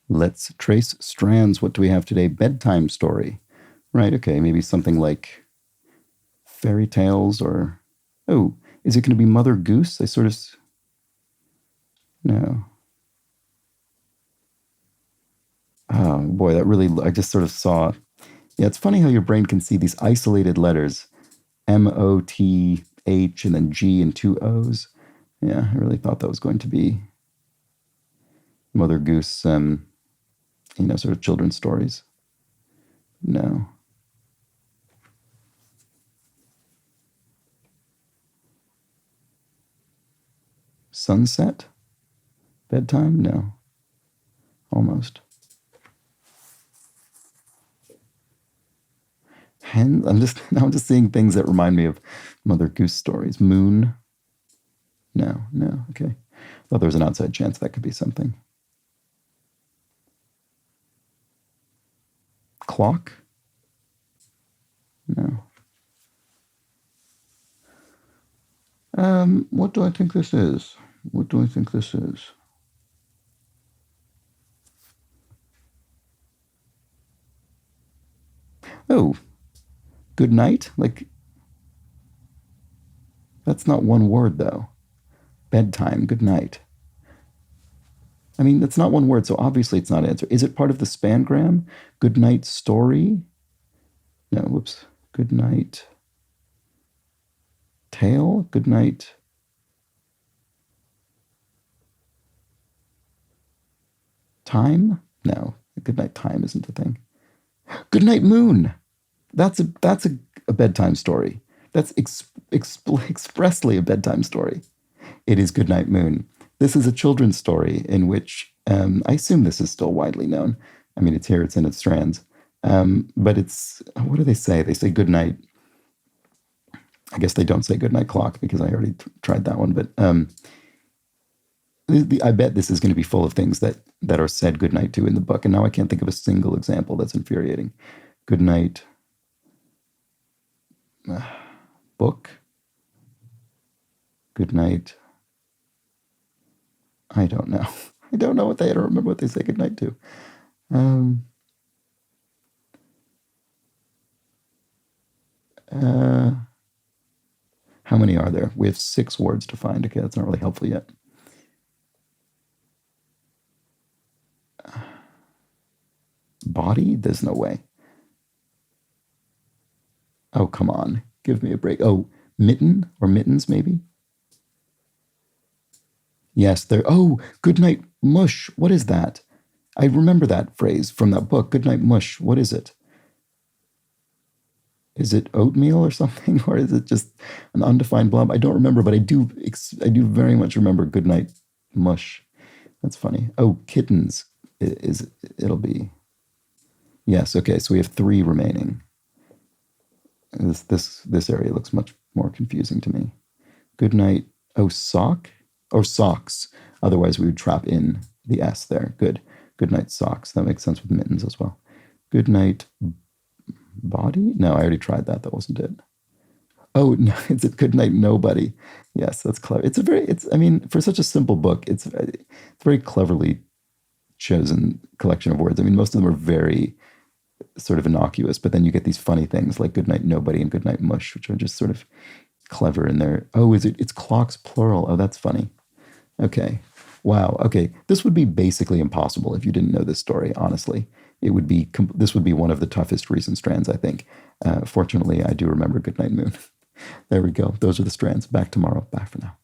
Let's trace strands. What do we have today? Bedtime story. Right, okay, maybe something like fairy tales or... Oh, is it going to be Mother Goose? I sort of... No. Oh, boy, that really... I just sort of saw... Yeah, it's funny how your brain can see these isolated letters. M-O-T-H and then G and two O's. Yeah, I really thought that was going to be Mother Goose, sort of children's stories. No. Sunset? Bedtime? No. Almost. Hen? I'm just seeing things that remind me of Mother Goose stories. Moon? No. Okay. Thought there was an outside chance that could be something. Clock? No. What do I think this is? Oh, good night? Like, that's not one word, though. Bedtime, good night. I mean, that's not one word, so obviously it's not an answer. Is it part of the spangram? Good night story? No, whoops. Good night tale? Good night time? No, good night time isn't a thing. Good night moon. That's a bedtime story. That's expressly a bedtime story. It is Good Night Moon. This is a children's story in which I assume this is still widely known. I mean, it's here, it's in its Strands. But it's, what do they say? They say good night. I guess they don't say good night clock because I already tried that one. But I bet this is going to be full of things that are said good night to in the book. And now I can't think of a single example that's infuriating. Good night book. Good night. I don't know. I don't remember what they say good night to. How many are there? We have 6 words to find. Okay, that's not really helpful yet. Body? There's no way. Oh, come on. Give me a break. Oh, mitten or mittens, maybe? Yes, there. Oh, good night mush. What is that? I remember that phrase from that book. Good night mush. What is it? Is it oatmeal or something, or is it just an undefined blob? I don't remember, but I do very much remember good night mush. That's funny. Oh, kittens. It'll be. Yes. Okay. So we have 3 remaining. This area looks much more confusing to me. Good night. Oh, sock or socks. Otherwise, we would trap in the S there. Good. Good night socks. That makes sense with mittens as well. Good night body. No, I already tried that. That wasn't it. Oh no, it's a good night nobody. Yes, that's clever. I mean, for such a simple book, it's a very cleverly chosen collection of words. I mean, most of them are very sort of innocuous, but then you get these funny things like good night nobody and good night mush, which are just sort of clever in there. Oh, it's clocks plural. Oh, that's funny. Okay. Wow. Okay. This would be basically impossible if you didn't know this story, honestly. This would be one of the toughest recent Strands, I think. Fortunately, I do remember Good Night Moon. There we go. Those are the Strands. Back tomorrow. Bye for now.